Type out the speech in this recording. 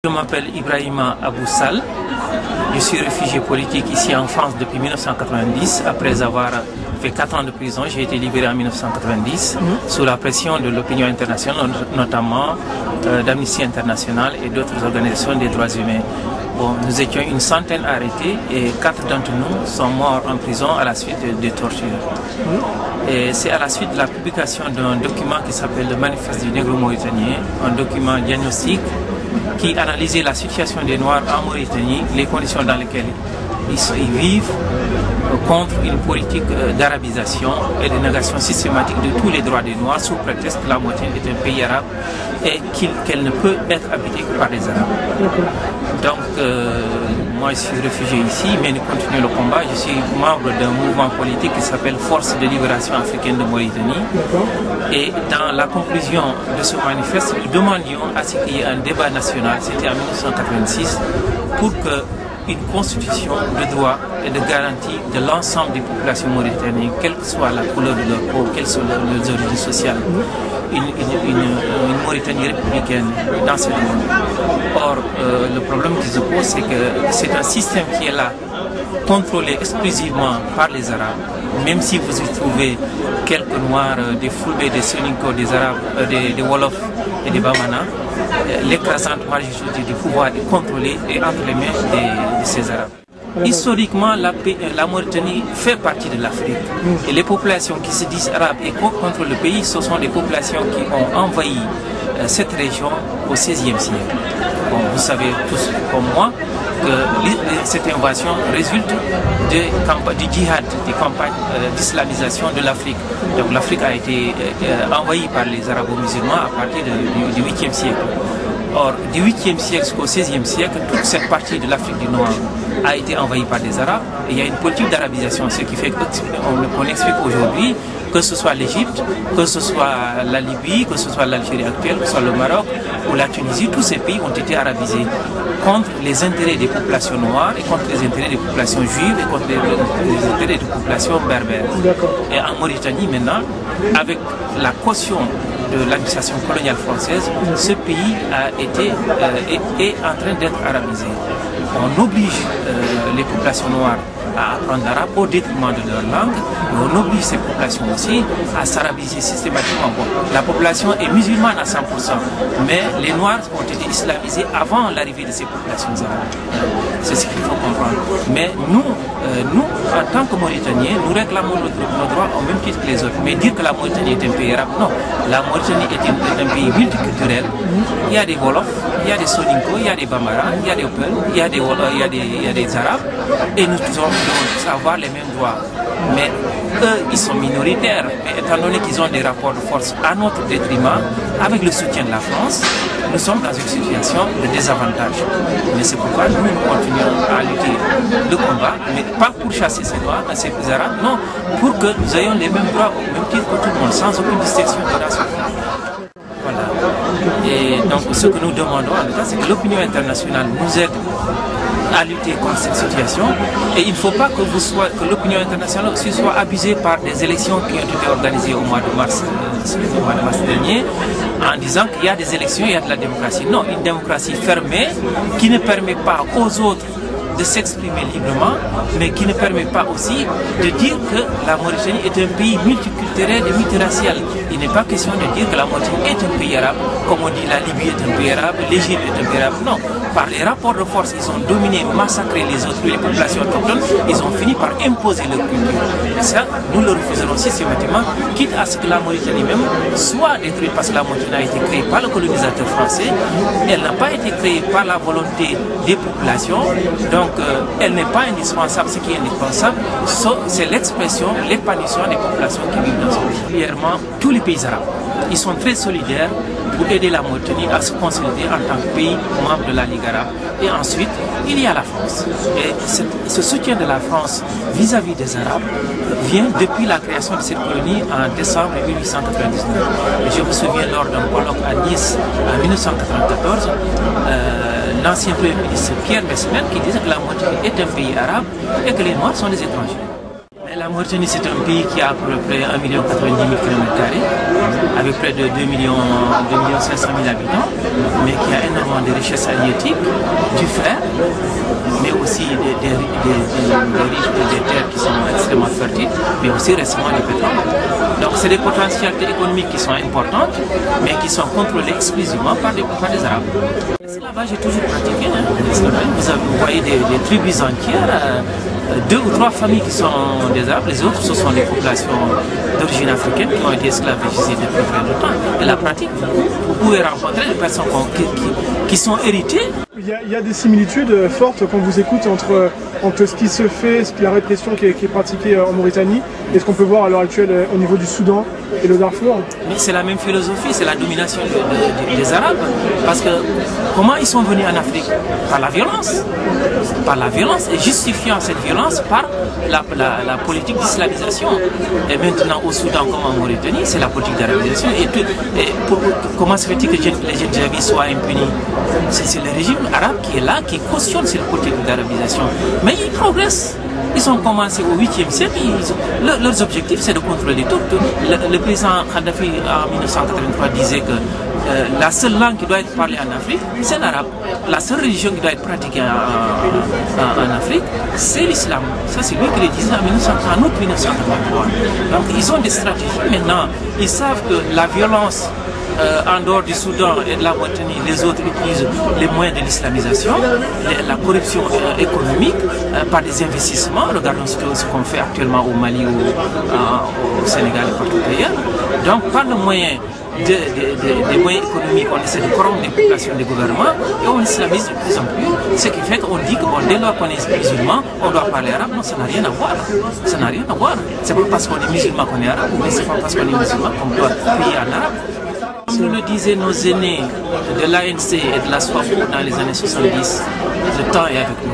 Je m'appelle Ibrahima Aboussal, je suis réfugié politique ici en France depuis 1990. Après avoir fait 4 ans de prison, j'ai été libéré en 1990 sous la pression de l'opinion internationale, notamment d'Amnesty International et d'autres organisations des droits humains. Bon, nous étions une centaine arrêtés et 4 d'entre nous sont morts en prison à la suite de tortures. Et c'est à la suite de la publication d'un document qui s'appelle le Manifeste du Négro mauritanien, un document diagnostique qui analysait la situation des Noirs en Mauritanie, les conditions dans lesquelles ils vivent, contre une politique d'arabisation et de négation systématique de tous les droits des Noirs sous prétexte que la Mauritanie est un pays arabe et qu'elle ne peut être habitée que par les Arabes. Donc, moi je suis réfugié ici, mais nous continuons le combat. Je suis membre d'un mouvement politique qui s'appelle Force de Libération Africaine de Mauritanie. Et dans la conclusion de ce manifeste, nous demandions à ce qu'il y ait un débat national, c'était en 1986, pour qu'une constitution de droit et de garantie de l'ensemble des populations mauritaniennes, quelle que soit la couleur de leur peau, quelles soient leurs origines sociales, une Mauritanie républicaine dans ce monde. Or, le problème qui se pose, c'est que c'est un système qui est là, contrôlé exclusivement par les Arabes. Même si vous y trouvez quelques Noirs, des Fulbe, des Soninko, des Arabes, des Wolofs et des Bamana, l'écrasante majorité du pouvoir est contrôlée et entre les mains de ces Arabes. Historiquement, la Mauritanie fait partie de l'Afrique. Et les populations qui se disent arabes et contre le pays, ce sont des populations qui ont envahi cette région au XVIe siècle. Bon, vous savez tous comme moi que cette invasion résulte du djihad, des campagnes d'islamisation de l'Afrique. Donc l'Afrique a été envahie par les arabo-musulmans à partir du 8e siècle. Or, du 8e siècle jusqu'au 16e siècle, toute cette partie de l'Afrique du Nord a été envahie par des Arabes. Et il y a une politique d'arabisation, ce qui fait qu'on explique aujourd'hui que ce soit l'Égypte, que ce soit la Libye, que ce soit l'Algérie actuelle, que ce soit le Maroc ou la Tunisie, tous ces pays ont été arabisés contre les intérêts des populations noires et contre les intérêts des populations juives et contre les intérêts des populations berbères. Et en Mauritanie maintenant, avec la caution de l'administration coloniale française, ce pays est en train d'être arabisé. On oblige les populations noires à apprendre l'arabe au détriment de leur langue, et on oblige ces populations aussi à s'arabiser systématiquement. Bon, la population est musulmane à 100%, mais les Noirs ont été islamisés avant l'arrivée de ces populations arabes. C'est ce qu'il faut comprendre. Mais nous, en tant que Mauritaniens, nous réclamons nos droits au même titre que les autres. Mais dire que la Mauritanie est un pays arabe, non. La Mauritanie est un pays multiculturel. Il y a des Wolofs, il y a des Soninko, il y a des Bambara, il y a des Peul, il y a des Arabes, et nous devons tous avoir les mêmes droits. Mais eux, ils sont minoritaires. Et étant donné qu'ils ont des rapports de force à notre détriment, avec le soutien de la France, nous sommes dans une situation de désavantage. Mais c'est pourquoi nous continuons à lutter le combat, mais pas pour chasser ces Noirs, ces Arabes, non, pour que nous ayons les mêmes droits au même titre que tout le monde, sans aucune distinction de race. Voilà. Et donc ce que nous demandons en tout cas, c'est que l'opinion internationale nous aide à lutter contre cette situation. Et il ne faut pas que l'opinion internationale aussi soit abusée par des élections qui ont été organisées au mois de mars dernier, en disant qu'il y a des élections, il y a de la démocratie. Non, une démocratie fermée qui ne permet pas aux autres de s'exprimer librement, mais qui ne permet pas aussi de dire que la Mauritanie est un pays multiculturel et multiracial. Il n'est pas question de dire que la Mauritanie est un pays arabe, comme on dit la Libye est un pays arabe, l'Égypte est un pays arabe. Non, par les rapports de force, ils ont dominé, massacré les autres, les populations autochtones, ils ont fini par imposer leur culture. Et ça, nous le refuserons systématiquement, quitte à ce que la Mauritanie même soit détruite, parce que la Mauritanie a été créée par le colonisateur français, elle n'a pas été créée par la volonté des populations. Donc, elle n'est pas indispensable. Ce qui est indispensable, c'est l'expression, l'épanouissement des populations qui vivent dans ce pays. Particulièrement, tous les pays arabes, ils sont très solidaires pour aider la Mauritanie à se consolider en tant que pays membre de la Ligue arabe. Et ensuite, il y a la France. Et ce soutien de la France vis-à-vis des Arabes vient depuis la création de cette colonie en décembre 1899. Et je me souviens lors d'un colloque à Nice en 1994, l'ancien Premier ministre Pierre Messmer qui disait que la Mauritanie est un pays arabe et que les Noirs sont des étrangers. Mais La Mauritanie, c'est un pays qui a à peu près 1,90 million km², avec près de 2,5 millions habitants, mais qui a énormément de richesses halieutiques, du fer, mais aussi des terres qui sont extrêmement fertiles, mais aussi récemment du pétrole. Donc c'est des potentialités économiques qui sont importantes, mais qui sont contrôlées exclusivement par des Arabes. L'esclavage est toujours pratiqué. Vous voyez des tribus entières, 2 ou 3 familles qui sont des Arabes, les autres ce sont des populations d'origine africaine qui ont été esclavagisées depuis très longtemps. Et la pratique, vous pouvez rencontrer des personnes qui sont héritées. Il y a des similitudes fortes quand vous écoute entre ce qui se fait, la répression qui est pratiquée en Mauritanie et ce qu'on peut voir à l'heure actuelle au niveau du Soudan et le Darfour. Mais c'est la même philosophie, c'est la domination des Arabes. Parce que comment ils sont venus en Afrique? Par la violence. Par la violence et justifiant cette violence par la politique d'islamisation. Et maintenant au Soudan comme en Mauritanie, c'est la politique d'arabisation. Comment se fait-il que les jeunes djihadistes soient impunis? C'est le régime arabe qui est là, qui cautionne cette politique d'arabisation. Mais ils progressent. Ils ont commencé au 8e siècle. Leurs objectifs, c'est de contrôler tout. Le président Kadhafi en 1983 disait que la seule langue qui doit être parlée en Afrique, c'est l'arabe. La seule religion qui doit être pratiquée en Afrique, c'est l'islam. Ça, c'est lui qui le disait en août 1983. Donc, ils ont des stratégies maintenant. Ils savent que la violence en dehors du Soudan et de la Mauritanie, les autres utilisent les moyens de l'islamisation, la corruption économique par des investissements. Regardons ce qu'on fait actuellement au Mali, au Sénégal et partout ailleurs. Donc par le moyen des moyens économiques, on essaie de corrompre les populations des gouvernements et on islamise de plus en plus. Ce qui fait qu'on dit que dès lors qu'on est musulman, on doit parler arabe. Non, ça n'a rien à voir. Ça n'a rien à voir. C'est pas parce qu'on est musulman qu'on est arabe, mais c'est pas parce qu'on est musulman qu'on doit prier en arabe. Comme nous le disaient nos aînés de l'ANC et de la SWAPO dans les années 70, le temps est avec nous.